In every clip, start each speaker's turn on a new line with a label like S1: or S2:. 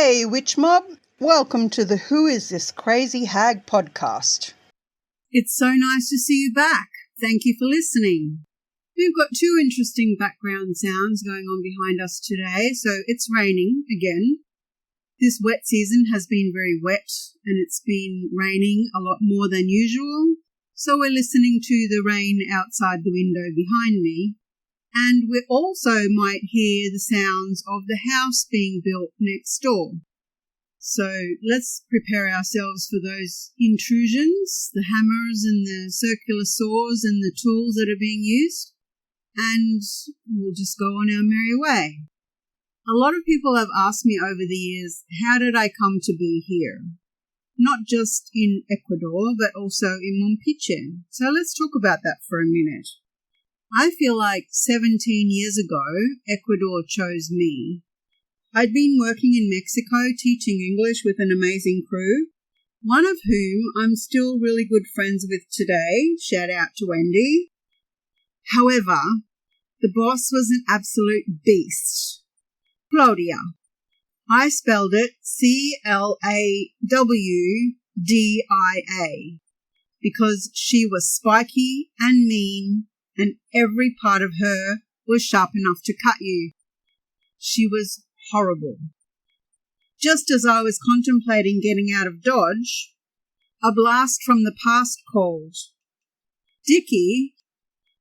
S1: Hey, Witch Mob! Welcome to the Who Is This Crazy Hag podcast.
S2: It's so nice to see you back. Thank you for listening. We've got two interesting background sounds going on behind us today. So it's raining again. This wet season has been very wet and it's been raining a lot more than usual. So we're listening to the rain outside the window behind me. And we also might hear the sounds of the house being built next door. So let's prepare ourselves for those intrusions, the hammers and the circular saws and the tools that are being used, and we'll just go on our merry way. A lot of people have asked me over the years, how did I come to be here? Not just in Ecuador, but also in Mompiche. So let's talk about that for a minute. I feel like 17 years ago, Ecuador chose me. I'd been working in Mexico teaching English with an amazing crew, one of whom I'm still really good friends with today. Shout out to Wendy. However, the boss was an absolute beast. Claudia. I spelled it Clawdia because she was spiky and mean, and every part of her was sharp enough to cut you. She was horrible. Just as I was contemplating getting out of Dodge, a blast from the past called. Dickie,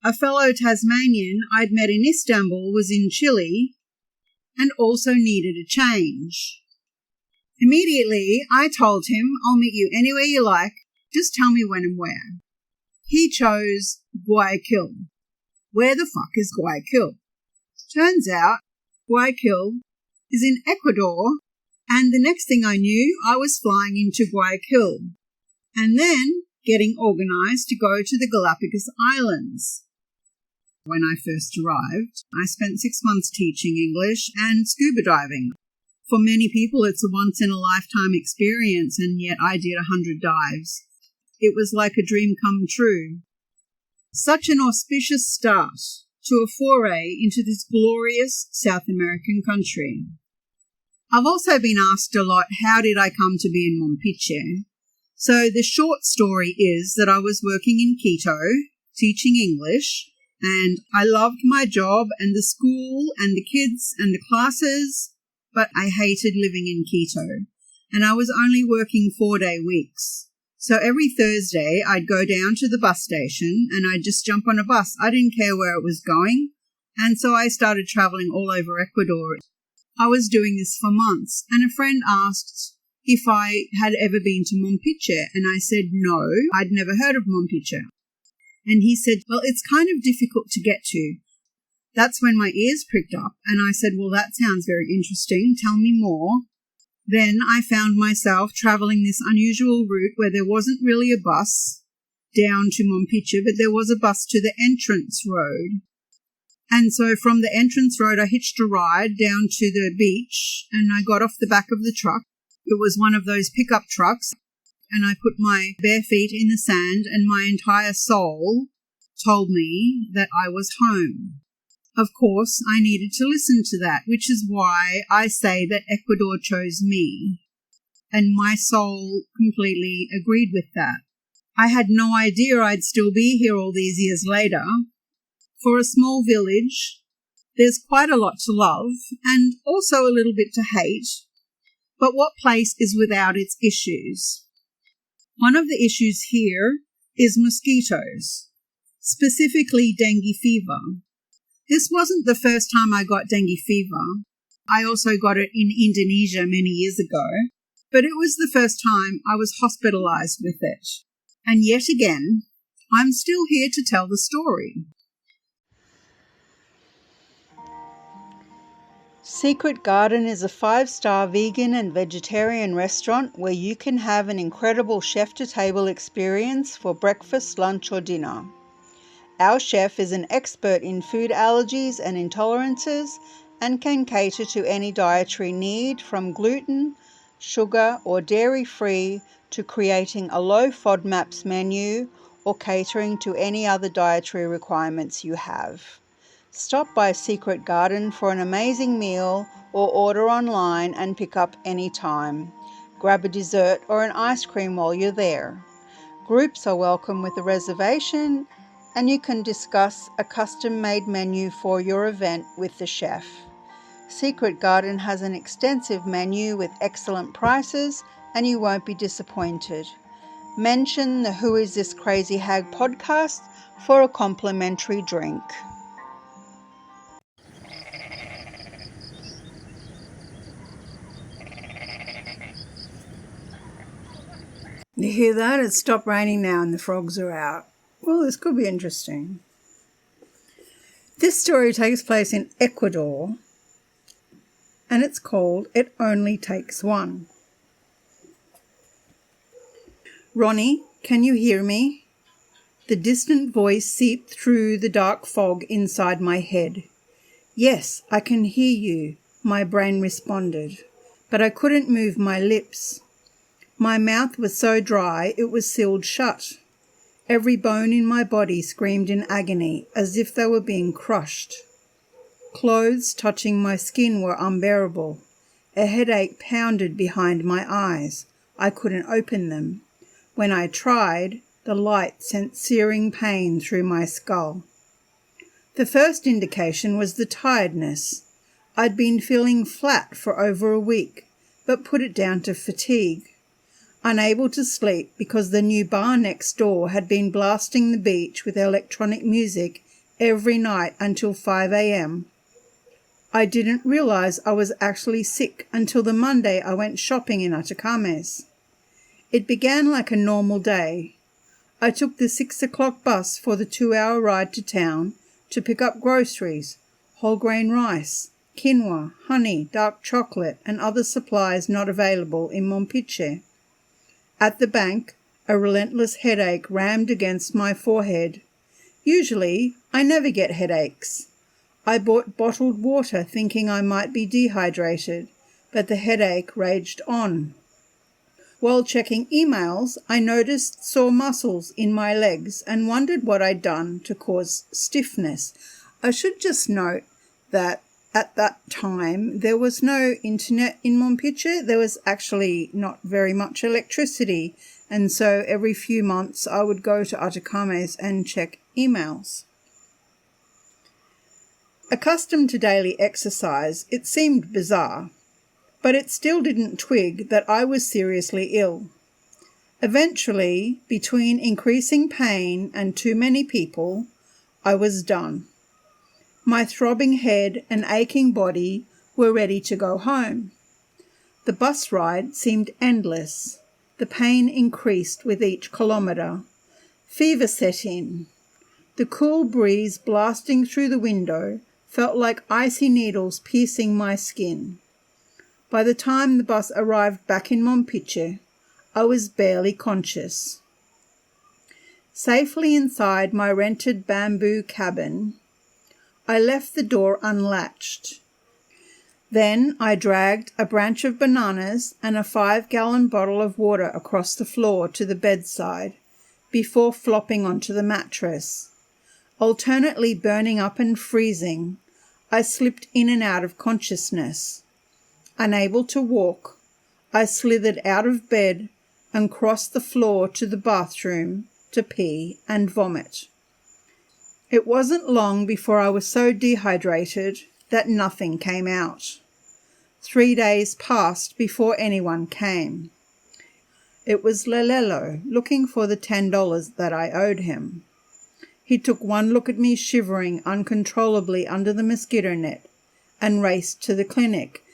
S2: a fellow Tasmanian I'd met in Istanbul, was in Chile and also needed a change. Immediately, I told him, I'll meet you anywhere you like, just tell me when and where. He chose Guayaquil. Where the fuck is Guayaquil? Turns out, Guayaquil is in Ecuador, and the next thing I knew, I was flying into Guayaquil, and then getting organised to go to the Galapagos Islands. When I first arrived, I spent 6 months teaching English and scuba diving. For many people, it's a once-in-a-lifetime experience, and yet I did 100 dives. It was like a dream come true. Such an auspicious start to a foray into this glorious South American country. I've also been asked a lot, how did I come to be in Mompiche? So the short story is that I was working in Quito, teaching English, and I loved my job and the school and the kids and the classes, but I hated living in Quito, and I was only working 4-day weeks. So every Thursday, I'd go down to the bus station and I'd just jump on a bus. I didn't care where it was going. And so I started traveling all over Ecuador. I was doing this for months. And a friend asked if I had ever been to Mompiche. And I said, no, I'd never heard of Mompiche. And he said, well, it's kind of difficult to get to. That's when my ears pricked up. And I said, well, that sounds very interesting. Tell me more. Then I found myself travelling this unusual route where there wasn't really a bus down to Mompiche, but there was a bus to the entrance road. And so from the entrance road, I hitched a ride down to the beach and I got off the back of the truck. It was one of those pickup trucks, and I put my bare feet in the sand and my entire soul told me that I was home. Of course, I needed to listen to that, which is why I say that Ecuador chose me. And my soul completely agreed with that. I had no idea I'd still be here all these years later. For a small village, there's quite a lot to love and also a little bit to hate. But what place is without its issues? One of the issues here is mosquitoes, specifically dengue fever. This wasn't the first time I got dengue fever. I also got it in Indonesia many years ago, but it was the first time I was hospitalized with it. And yet again, I'm still here to tell the story.
S1: Secret Garden is a 5-star vegan and vegetarian restaurant where you can have an incredible chef-to-table experience for breakfast, lunch or dinner. Our chef is an expert in food allergies and intolerances and can cater to any dietary need from gluten, sugar or dairy-free to creating a low FODMAPs menu or catering to any other dietary requirements you have. Stop by Secret Garden for an amazing meal or order online and pick up any time. Grab a dessert or an ice cream while you're there. Groups are welcome with a reservation, and you can discuss a custom-made menu for your event with the chef. Secret Garden has an extensive menu with excellent prices, and you won't be disappointed. Mention the Who Is This Crazy Hag podcast for a complimentary drink. You hear that? It's stopped raining now and the frogs are out. Well, this could be interesting. This story takes place in Ecuador, and it's called It Only Takes One. Ronnie, can you hear me? The distant voice seeped through the dark fog inside my head. Yes, I can hear you, my brain responded, but I couldn't move my lips. My mouth was so dry it was sealed shut. Every bone in my body screamed in agony as if they were being crushed. Clothes touching my skin were unbearable. A headache pounded behind my eyes. I couldn't open them. When I tried, the light sent searing pain through my skull. The first indication was the tiredness. I'd been feeling flat for over a week, but put it down to fatigue. Unable to sleep because the new bar next door had been blasting the beach with electronic music every night until 5 a.m. I didn't realize I was actually sick until the Monday I went shopping in Atacames. It began like a normal day. I took the 6 o'clock bus for the 2-hour ride to town to pick up groceries, whole grain rice, quinoa, honey, dark chocolate, and other supplies not available in Mompiche. At the bank, a relentless headache rammed against my forehead. Usually, I never get headaches. I bought bottled water thinking I might be dehydrated, but the headache raged on. While checking emails, I noticed sore muscles in my legs and wondered what I'd done to cause stiffness. I should just note that at that time, there was no internet in Mompiche. There was actually not very much electricity, and so every few months I would go to Atacames and check emails. Accustomed to daily exercise, it seemed bizarre, but it still didn't twig that I was seriously ill. Eventually, between increasing pain and too many people, I was done. My throbbing head and aching body were ready to go home. The bus ride seemed endless. The pain increased with each kilometre. Fever set in. The cool breeze blasting through the window felt like icy needles piercing my skin. By the time the bus arrived back in Mompiche, I was barely conscious. Safely inside my rented bamboo cabin, I left the door unlatched. Then I dragged a branch of bananas and a 5-gallon bottle of water across the floor to the bedside before flopping onto the mattress. Alternately burning up and freezing, I slipped in and out of consciousness. Unable to walk, I slithered out of bed and crossed the floor to the bathroom to pee and vomit. It wasn't long before I was so dehydrated that nothing came out. 3 days passed before anyone came. It was Lelelo looking for the $10 that I owed him. He took one look at me shivering uncontrollably under the mosquito net and raced to the clinic.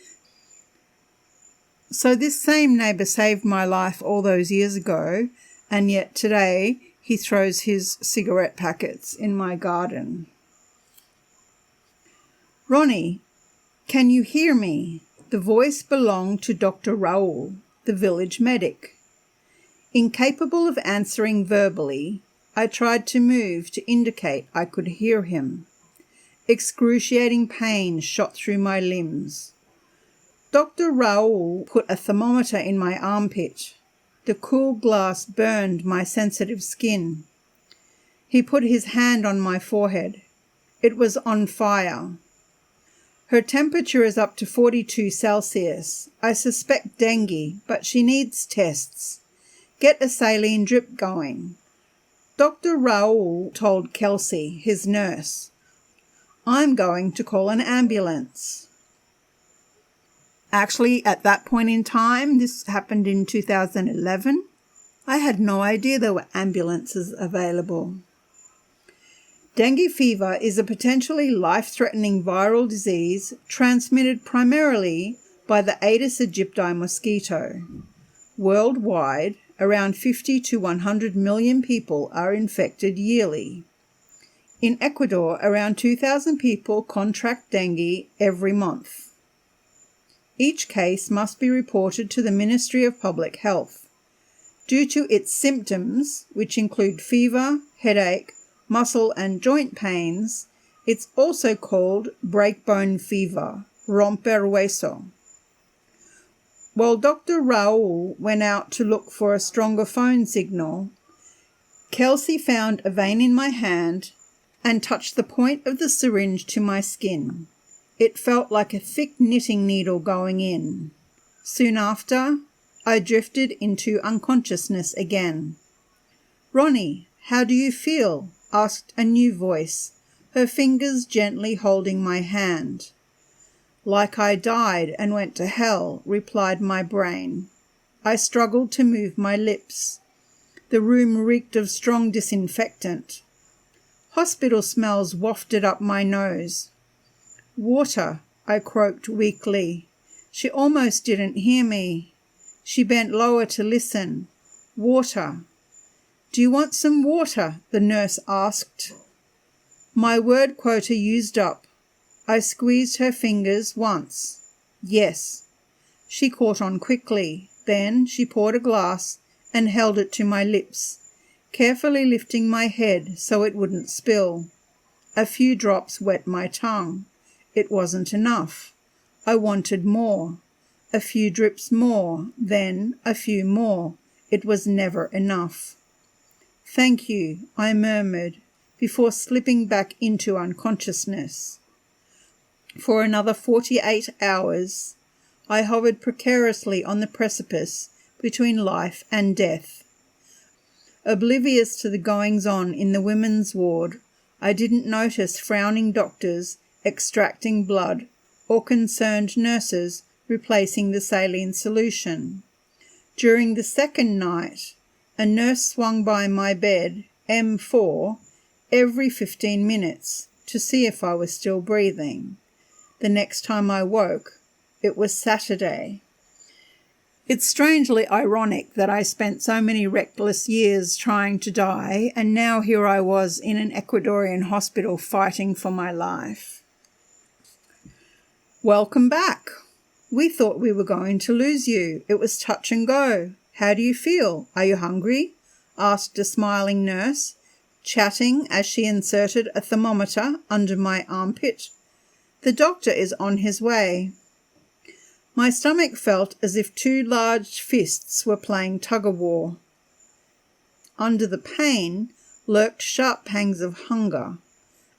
S1: So this same neighbour saved my life all those years ago, and yet today he throws his cigarette packets in my garden. Ronnie, can you hear me? The voice belonged to Dr. Raoul, the village medic. Incapable of answering verbally, I tried to move to indicate I could hear him. Excruciating pain shot through my limbs. Dr. Raoul put a thermometer in my armpit. The cool glass burned my sensitive skin. He put his hand on my forehead. It was on fire. Her temperature is up to 42 Celsius. I suspect dengue, but she needs tests. Get a saline drip going. Dr. Raoul told Kelsey, his nurse. I'm going to call an ambulance. Actually, at that point in time, this happened in 2011, I had no idea there were ambulances available. Dengue fever is a potentially life-threatening viral disease transmitted primarily by the Aedes aegypti mosquito. Worldwide, around 50 to 100 million people are infected yearly. In Ecuador, around 2,000 people contract dengue every month. Each case must be reported to the Ministry of Public Health. Due to its symptoms, which include fever, headache, muscle and joint pains, it's also called breakbone fever, romper hueso. While Dr. Raoul went out to look for a stronger phone signal, Kelsey found a vein in my hand and touched the point of the syringe to my skin. It felt like a thick knitting needle going in. Soon after, I drifted into unconsciousness again. "Ronnie, how do you feel?" asked a new voice, her fingers gently holding my hand. "Like I died and went to hell," replied my brain. I struggled to move my lips. The room reeked of strong disinfectant. Hospital smells wafted up my nose. "Water," I croaked weakly. She almost didn't hear me. She bent lower to listen. "Water." "Do you want some water?" the nurse asked. My word quota used up. I squeezed her fingers once. "Yes." She caught on quickly. Then she poured a glass and held it to my lips, carefully lifting my head so it wouldn't spill. A few drops wet my tongue. It wasn't enough. I wanted more. A few drips more, then a few more. It was never enough. "Thank you," I murmured, before slipping back into unconsciousness. For another 48 hours, I hovered precariously on the precipice between life and death. Oblivious to the goings-on in the women's ward, I didn't notice frowning doctors extracting blood or concerned nurses replacing the saline solution. During the second night, a nurse swung by my bed, M4, every 15 minutes to see if I was still breathing. The next time I woke, it was Saturday. It's strangely ironic that I spent so many reckless years trying to die, and now here I was in an Ecuadorian hospital fighting for my life. "Welcome back. We thought we were going to lose you. It was touch and go. How do you feel? Are you hungry?" asked a smiling nurse, chatting as she inserted a thermometer under my armpit. "The doctor is on his way." My stomach felt as if two large fists were playing tug-of-war. Under the pain lurked sharp pangs of hunger.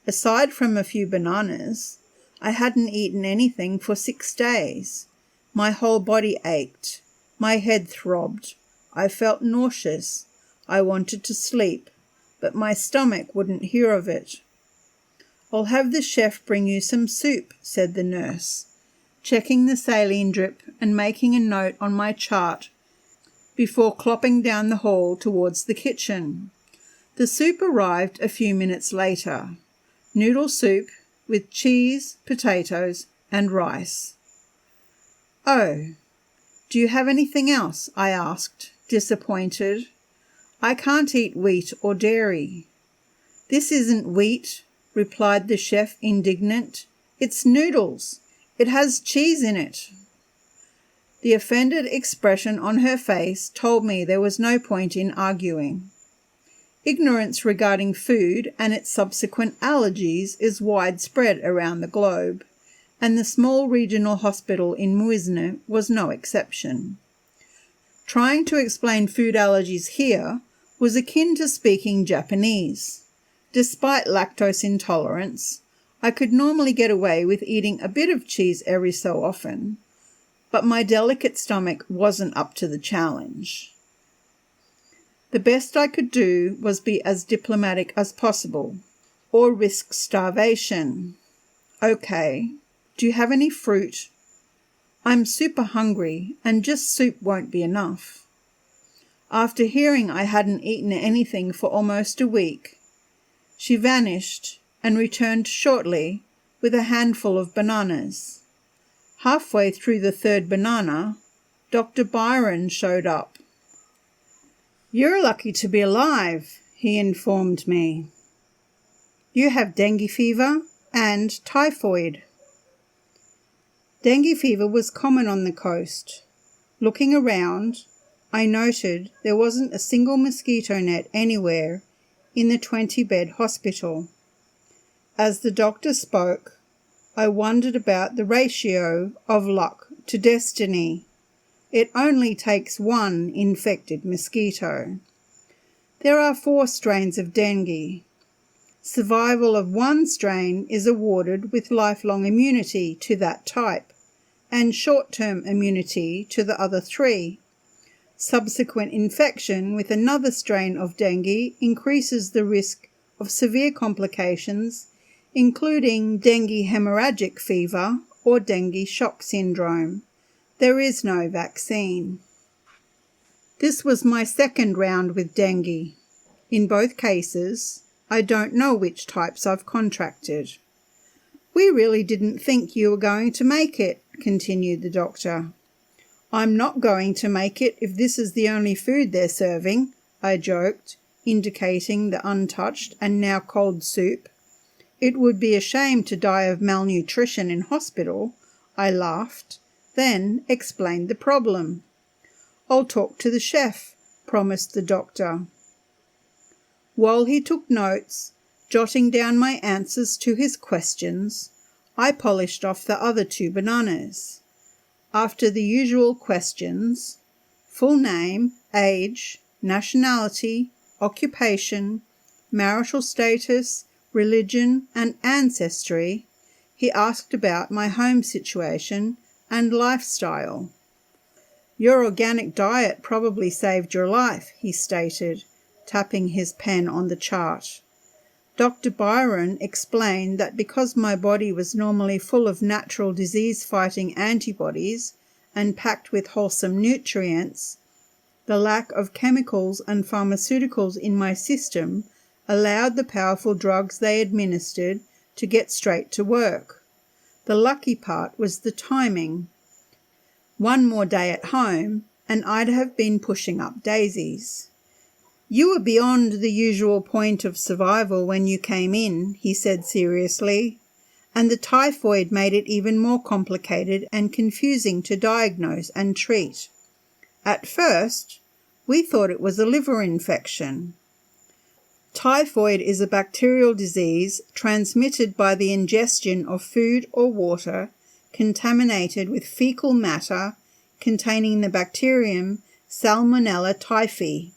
S1: Aside from a few bananas, I hadn't eaten anything for 6 days. My whole body ached. My head throbbed. I felt nauseous. I wanted to sleep, but my stomach wouldn't hear of it. "I'll have the chef bring you some soup," said the nurse, checking the saline drip and making a note on my chart before clopping down the hall towards the kitchen. The soup arrived a few minutes later. Noodle soup with cheese, potatoes, and rice. "Oh, do you have anything else?" I asked, disappointed. "I can't eat wheat or dairy." "This isn't wheat," replied the chef, indignant. "It's noodles. It has cheese in it." The offended expression on her face told me there was no point in arguing. Ignorance regarding food and its subsequent allergies is widespread around the globe, and the small regional hospital in Muisne was no exception. Trying to explain food allergies here was akin to speaking Japanese. Despite lactose intolerance, I could normally get away with eating a bit of cheese every so often, but my delicate stomach wasn't up to the challenge. The best I could do was be as diplomatic as possible, or risk starvation. Okay, do you have any fruit? I'm super hungry, and just soup won't be enough. After hearing I hadn't eaten anything for almost a week, she vanished and returned shortly with a handful of bananas. Halfway through the third banana, Dr. Byron showed up. "You're lucky to be alive," he informed me. "You have dengue fever and typhoid." Dengue fever was common on the coast. Looking around, I noted there wasn't a single mosquito net anywhere in the 20-bed hospital. As the doctor spoke, I wondered about the ratio of luck to destiny. It only takes one infected mosquito. There are 4 strains of dengue. Survival of one strain is awarded with lifelong immunity to that type and short-term immunity to the other 3. Subsequent infection with another strain of dengue increases the risk of severe complications, including dengue hemorrhagic fever or dengue shock syndrome. There is no vaccine. This was my second round with dengue. In both cases, I don't know which types I've contracted. "We really didn't think you were going to make it," continued the doctor. "I'm not going to make it if this is the only food they're serving," I joked, indicating the untouched and now cold soup. "It would be a shame to die of malnutrition in hospital." I laughed, then explained the problem. "I'll talk to the chef," promised the doctor. While he took notes, jotting down my answers to his questions, I polished off the other 2 bananas. After the usual questions, full name, age, nationality, occupation, marital status, religion, and ancestry, he asked about my home situation and lifestyle. "Your organic diet probably saved your life," he stated, tapping his pen on the chart. Dr. Byron explained that because my body was normally full of natural disease-fighting antibodies and packed with wholesome nutrients, the lack of chemicals and pharmaceuticals in my system allowed the powerful drugs they administered to get straight to work. The lucky part was the timing. One more day at home, and I'd have been pushing up daisies. "You were beyond the usual point of survival when you came in," he said seriously, "and the typhoid made it even more complicated and confusing to diagnose and treat. At first, we thought it was a liver infection." Typhoid is a bacterial disease transmitted by the ingestion of food or water contaminated with fecal matter containing the bacterium Salmonella typhi.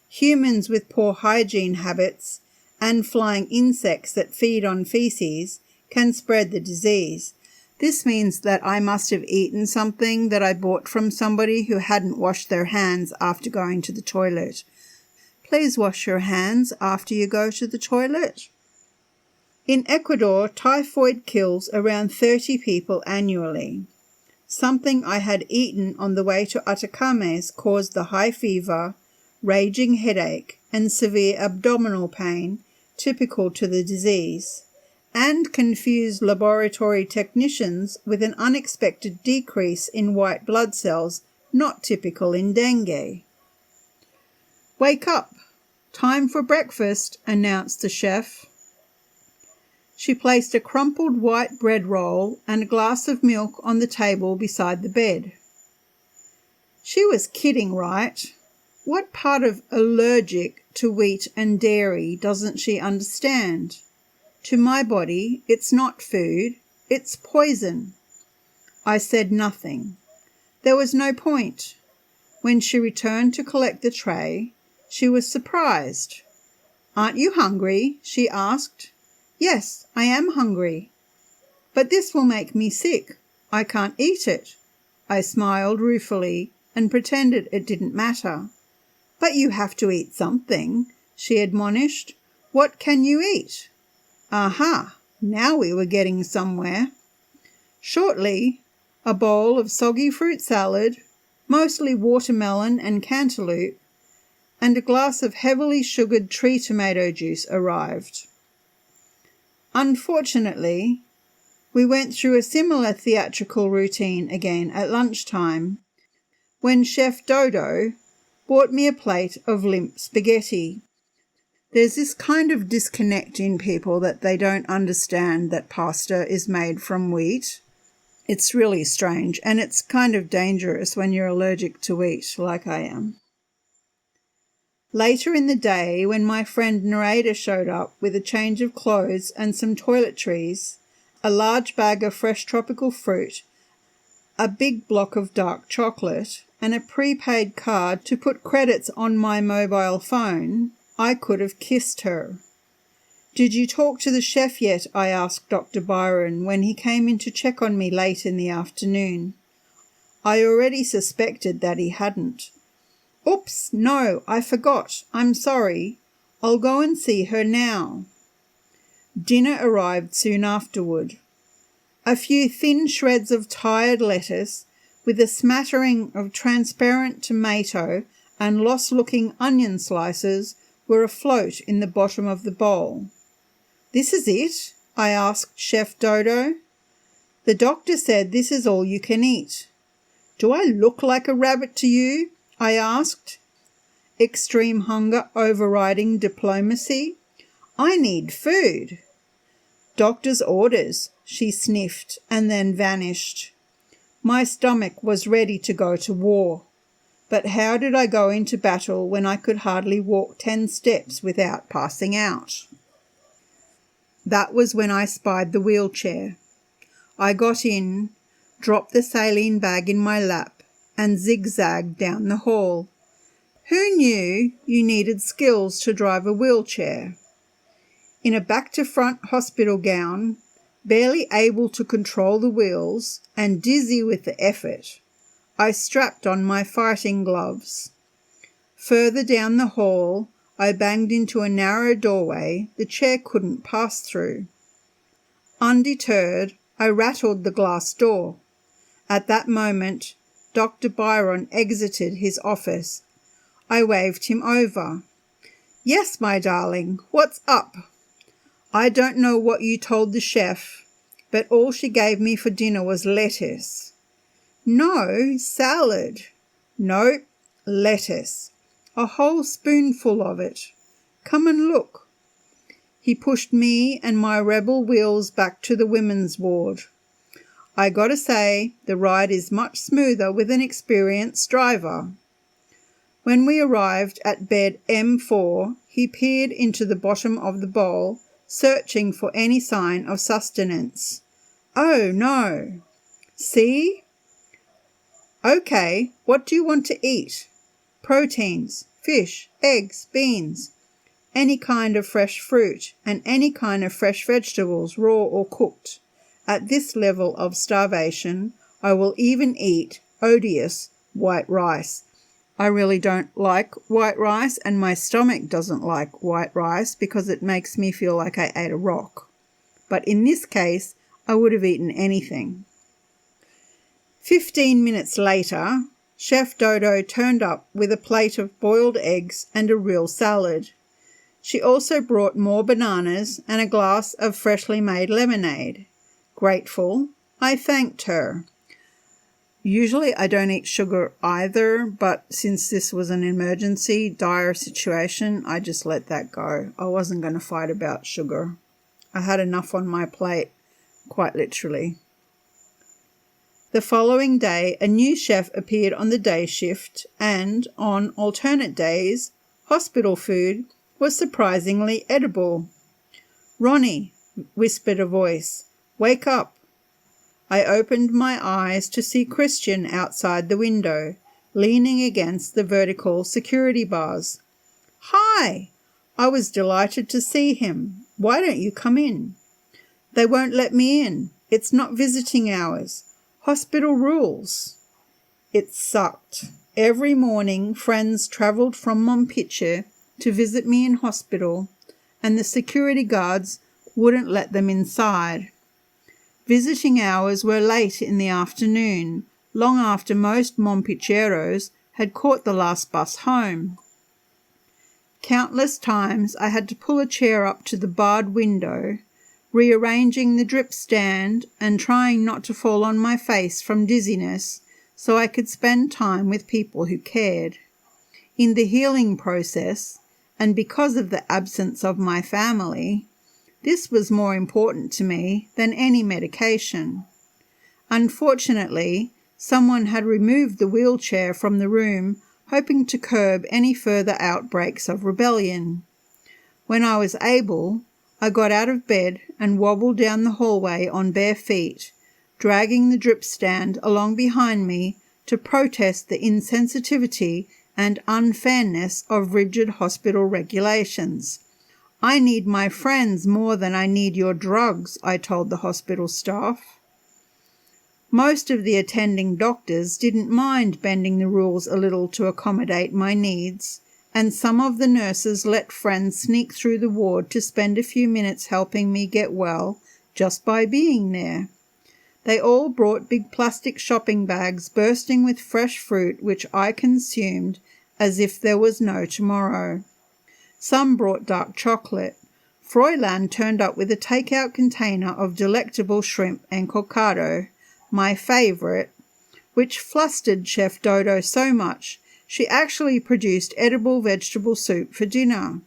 S1: Humans with poor hygiene habits and flying insects that feed on feces can spread the disease. This means that I must have eaten something that I bought from somebody who hadn't washed their hands after going to the toilet. Please wash your hands after you go to the toilet. In Ecuador, typhoid kills around 30 people annually. Something I had eaten on the way to Atacames caused the high fever, raging headache, and severe abdominal pain typical to the disease, and confused laboratory technicians with an unexpected decrease in white blood cells not typical in dengue. "Wake up! Time for breakfast," announced the chef. She placed a crumpled white bread roll and a glass of milk on the table beside the bed. She was kidding, right? What part of allergic to wheat and dairy doesn't she understand? To my body, it's not food, it's poison. I said nothing. There was no point. When she returned to collect the tray, she was surprised. "Aren't you hungry?" she asked. Yes, I am hungry. But this will make me sick. I can't eat it. I smiled ruefully and pretended it didn't matter. But you have to eat something, she admonished. What can you eat? Aha! Now we were getting somewhere. Shortly, a bowl of soggy fruit salad, mostly watermelon and cantaloupe, and a glass of heavily sugared tree tomato juice arrived. Unfortunately, we went through a similar theatrical routine again at lunchtime, when Chef Dodo bought me a plate of limp spaghetti. There's this kind of disconnect in people that they don't understand that pasta is made from wheat. It's really strange, and it's kind of dangerous when you're allergic to wheat, like I am. Later in the day, when my friend Narada showed up with a change of clothes and some toiletries, a large bag of fresh tropical fruit, a big block of dark chocolate, and a prepaid card to put credits on my mobile phone, I could have kissed her. Did you talk to the chef yet? I asked Dr. Byron when he came in to check on me late in the afternoon. I already suspected that he hadn't. Oops, no, I forgot. I'm sorry. I'll go and see her now. Dinner arrived soon afterward. A few thin shreds of tired lettuce with a smattering of transparent tomato and lost-looking onion slices were afloat in the bottom of the bowl. This is it? I asked Chef Dodo. The doctor said this is all you can eat. Do I look like a rabbit to you? I asked, extreme hunger overriding diplomacy. I need food. Doctor's orders, she sniffed and then vanished. My stomach was ready to go to war. But how did I go into battle when I could hardly walk 10 steps without passing out? That was when I spied the wheelchair. I got in, dropped the saline bag in my lap, and zigzagged down the hall. Who knew you needed skills to drive a wheelchair? In a back-to-front hospital gown, barely able to control the wheels and dizzy with the effort, I strapped on my fighting gloves. Further down the hall, I banged into a narrow doorway the chair couldn't pass through. Undeterred, I rattled the glass door. At that moment, Dr. Byron exited his office. I waved him over. Yes, my darling, what's up? I don't know what you told the chef, but all she gave me for dinner was lettuce. No, salad. No, lettuce. A whole spoonful of it. Come and look. He pushed me and my rebel wheels back to the women's ward. I gotta say, the ride is much smoother with an experienced driver. When we arrived at bed M4, he peered into the bottom of the bowl, searching for any sign of sustenance. Oh, no. See? Okay, what do you want to eat? Proteins, fish, eggs, beans, any kind of fresh fruit, and any kind of fresh vegetables, raw or cooked. At this level of starvation, I will even eat odious white rice. I really don't like white rice, and my stomach doesn't like white rice because it makes me feel like I ate a rock. But in this case, I would have eaten anything. 15 minutes later, Chef Dodo turned up with a plate of boiled eggs and a real salad. She also brought more bananas and a glass of freshly made lemonade. Grateful, I thanked her. Usually I don't eat sugar either, but since this was an emergency, dire situation, I just let that go. I wasn't going to fight about sugar. I had enough on my plate, quite literally. The following day, a new chef appeared on the day shift, and on alternate days, hospital food was surprisingly edible. "Ronnie," whispered a voice, "wake up." I opened my eyes to see Christian outside the window, leaning against the vertical security bars. "Hi!" I was delighted to see him. Why don't you come in? They won't let me in. It's not visiting hours. Hospital rules. It sucked. Every morning, friends travelled from Montpitcher to visit me in hospital, and the security guards wouldn't let them inside. Visiting hours were late in the afternoon, long after most Montpitcheros had caught the last bus home. Countless times I had to pull a chair up to the barred window, rearranging the drip stand and trying not to fall on my face from dizziness so I could spend time with people who cared. In the healing process, and because of the absence of my family, this was more important to me than any medication. Unfortunately, someone had removed the wheelchair from the room, hoping to curb any further outbreaks of rebellion. When I was able, I got out of bed and wobbled down the hallway on bare feet, dragging the drip stand along behind me to protest the insensitivity and unfairness of rigid hospital regulations. I need my friends more than I need your drugs, I told the hospital staff. Most of the attending doctors didn't mind bending the rules a little to accommodate my needs, and some of the nurses let friends sneak through the ward to spend a few minutes helping me get well just by being there. They all brought big plastic shopping bags bursting with fresh fruit, which I consumed as if there was no tomorrow. Some brought dark chocolate. Fräulein turned up with a take-out container of delectable shrimp and cocado, my favourite, which flustered Chef Dodo so much she actually produced edible vegetable soup for dinner.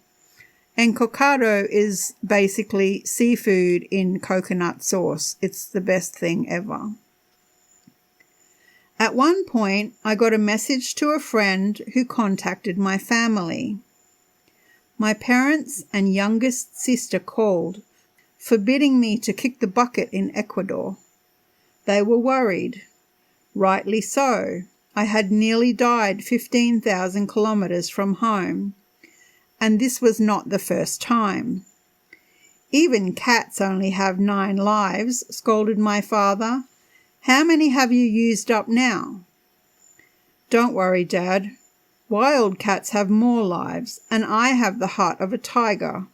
S1: And cocado is basically seafood in coconut sauce. It's the best thing ever. At one point, I got a message to a friend who contacted my family. My parents and youngest sister called, forbidding me to kick the bucket in Ecuador. They were worried. Rightly so. I had nearly died 15,000 kilometres from home, and this was not the first time. Even cats only have 9 lives, scolded my father. How many have you used up now? Don't worry, Dad. Wild cats have more lives, and I have the heart of a tiger.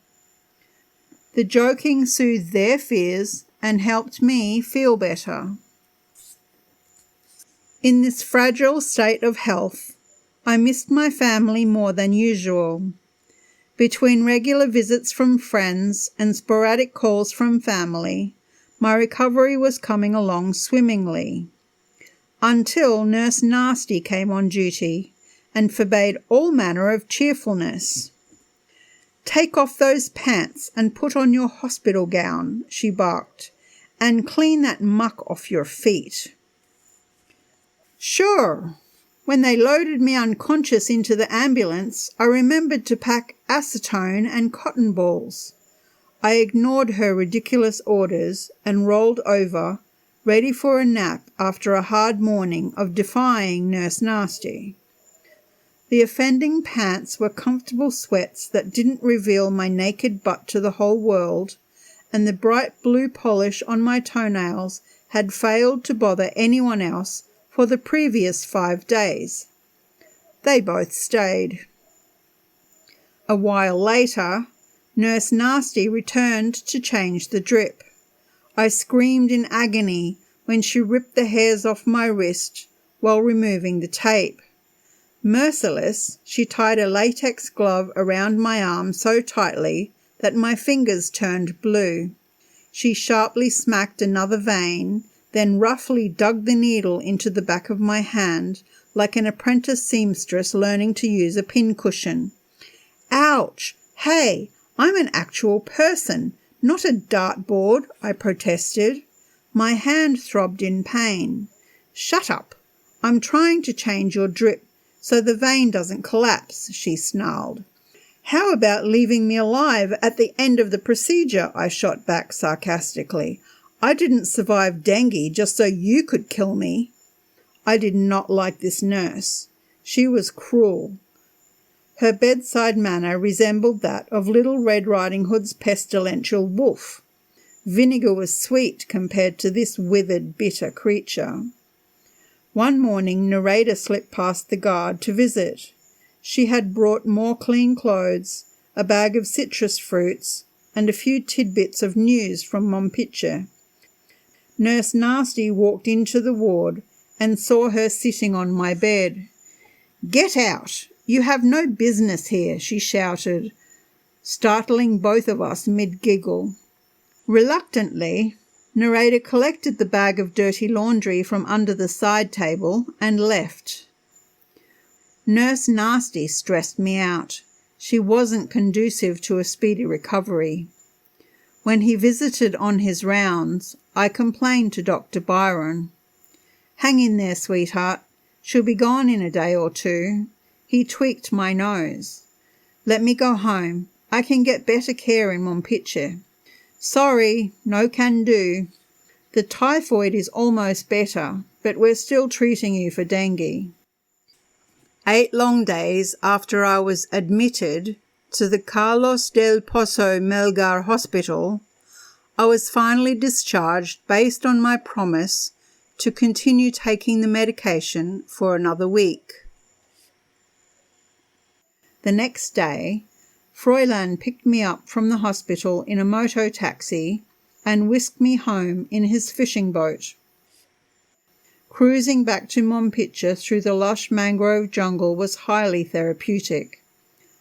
S1: The joking soothed their fears and helped me feel better. In this fragile state of health, I missed my family more than usual. Between regular visits from friends and sporadic calls from family, my recovery was coming along swimmingly. Until Nurse Nasty came on duty and forbade all manner of cheerfulness. "Take off those pants and put on your hospital gown," she barked, "and clean that muck off your feet." Sure. When they loaded me unconscious into the ambulance, I remembered to pack acetone and cotton balls. I ignored her ridiculous orders and rolled over, ready for a nap after a hard morning of defying Nurse Nasty. The offending pants were comfortable sweats that didn't reveal my naked butt to the whole world, and the bright blue polish on my toenails had failed to bother anyone else for the previous 5 days. They both stayed. A while later, Nurse Nasty returned to change the drip. I screamed in agony when she ripped the hairs off my wrist while removing the tape. Merciless, she tied a latex glove around my arm so tightly that my fingers turned blue. She sharply smacked another vein, then roughly dug the needle into the back of my hand like an apprentice seamstress learning to use a pincushion. "Ouch! Hey, I'm an actual person, not a dartboard," I protested. My hand throbbed in pain. "Shut up. I'm trying to change your drip so the vein doesn't collapse," she snarled. "How about leaving me alive at the end of the procedure?" I shot back sarcastically. "I didn't survive dengue just so you could kill me." I did not like this nurse. She was cruel. Her bedside manner resembled that of Little Red Riding Hood's pestilential wolf. Vinegar was sweet compared to this withered, bitter creature. One morning, Narada slipped past the guard to visit. She had brought more clean clothes, a bag of citrus fruits, and a few tidbits of news from Mompice. Nurse Nasty walked into the ward and saw her sitting on my bed. "Get out! You have no business here," she shouted, startling both of us mid-giggle. Reluctantly, Narada collected the bag of dirty laundry from under the side table and left. Nurse Nasty stressed me out. She wasn't conducive to a speedy recovery. When he visited on his rounds, I complained to Dr. Byron. "Hang in there, sweetheart. She'll be gone in a day or two." He tweaked my nose. "Let me go home. I can get better care in Mompice." "Sorry, no can do. The typhoid is almost better, but we're still treating you for dengue." 8 long days after I was admitted to the Carlos del Pozo Melgar Hospital, I was finally discharged based on my promise to continue taking the medication for another week. The next day, Fräulein picked me up from the hospital in a moto taxi and whisked me home in his fishing boat. Cruising back to Mompice through the lush mangrove jungle was highly therapeutic.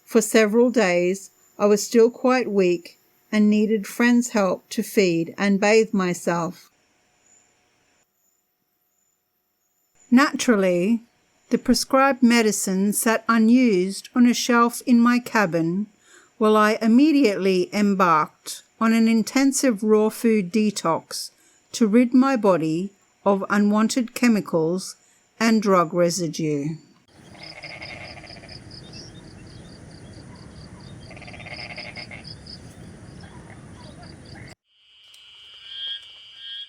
S1: For several days, I was still quite weak and needed friends' help to feed and bathe myself. Naturally, the prescribed medicine sat unused on a shelf in my cabin while I immediately embarked on an intensive raw food detox to rid my body of unwanted chemicals and drug residue.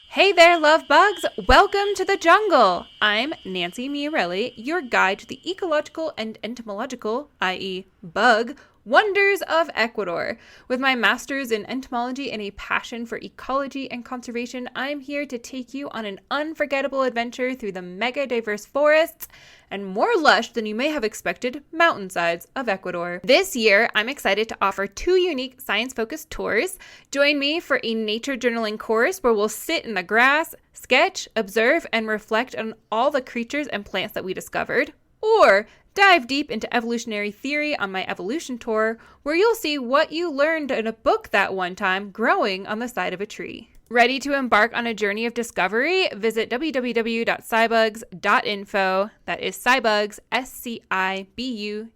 S3: Hey there, love bugs! Welcome to the jungle! I'm Nancy Miarelli, your guide to the ecological and entomological, i.e. bug, wonders of Ecuador. With my master's in entomology and a passion for ecology and conservation, I'm here to take you on an unforgettable adventure through the mega diverse forests and more lush than you may have expected mountainsides of Ecuador. This year, I'm excited to offer 2 unique science-focused tours. Join me for a nature journaling course where we'll sit in the grass, sketch, observe, and reflect on all the creatures and plants that we discovered. Or dive deep into evolutionary theory on my evolution tour, where you'll see what you learned in a book that one time growing on the side of a tree. Ready to embark on a journey of discovery? Visit www.scibugs.info, that is Scibugs, SCIBUGS,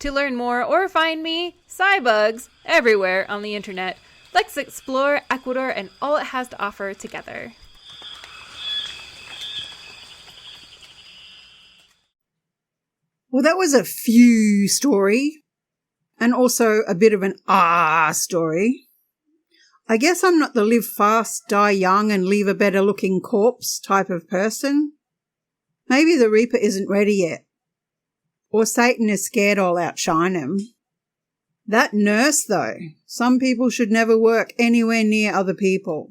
S3: to learn more or find me, Scibugs, everywhere on the internet. Let's explore Ecuador and all it has to offer together.
S1: Well, that was a few story and also a bit of an story. I guess I'm not the live fast, die young and leave a better looking corpse type of person. Maybe the Reaper isn't ready yet. Or Satan is scared I'll outshine him. That nurse, though, some people should never work anywhere near other people.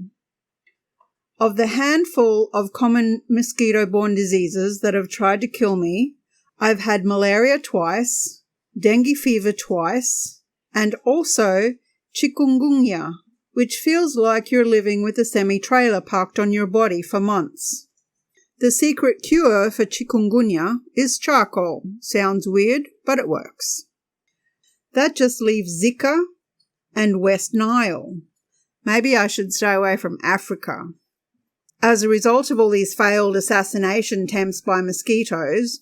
S1: Of the handful of common mosquito-borne diseases that have tried to kill me, I've had malaria twice, dengue fever twice, and also chikungunya, which feels like you're living with a semi-trailer parked on your body for months. The secret cure for chikungunya is charcoal. Sounds weird, but it works. That just leaves Zika and West Nile. Maybe I should stay away from Africa. As a result of all these failed assassination attempts by mosquitoes,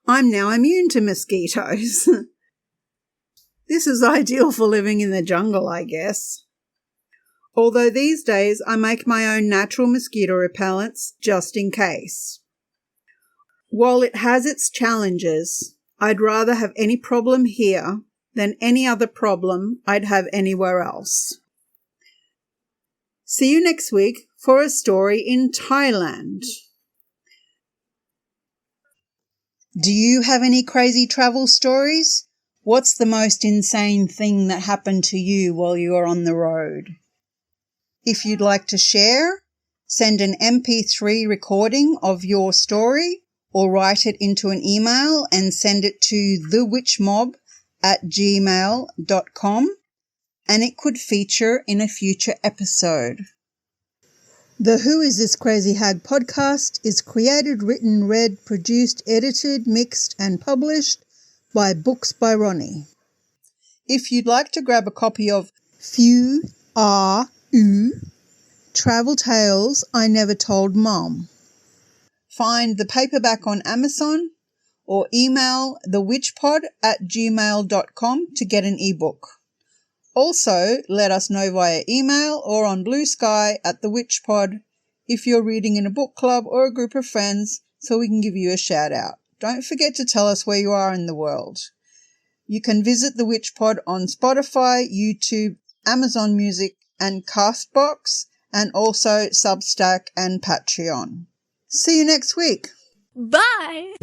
S1: I'm now immune to mosquitoes. This is ideal for living in the jungle, I guess. Although these days I make my own natural mosquito repellents just in case. While it has its challenges, I'd rather have any problem here than any other problem I'd have anywhere else. See you next week for a story in Thailand. Do you have any crazy travel stories? What's the most insane thing that happened to you while you were on the road? If you'd like to share, send an MP3 recording of your story or write it into an email and send it to thewitchmob@gmail.com, and it could feature in a future episode. The Who Is This Crazy Hag podcast is created, written, read, produced, edited, mixed and published by BooksByRoni. If you'd like to grab a copy of Few Are Oo Travel Tales I Never Told Mom, find the paperback on Amazon or email thewitchpod@gmail.com to get an ebook. Also, let us know via email or on Blue Sky at The WitchPod if you're reading in a book club or a group of friends so we can give you a shout out. Don't forget to tell us where you are in the world. You can visit The WitchPod on Spotify, YouTube, Amazon Music and Castbox, and also Substack and Patreon. See you next week.
S3: Bye!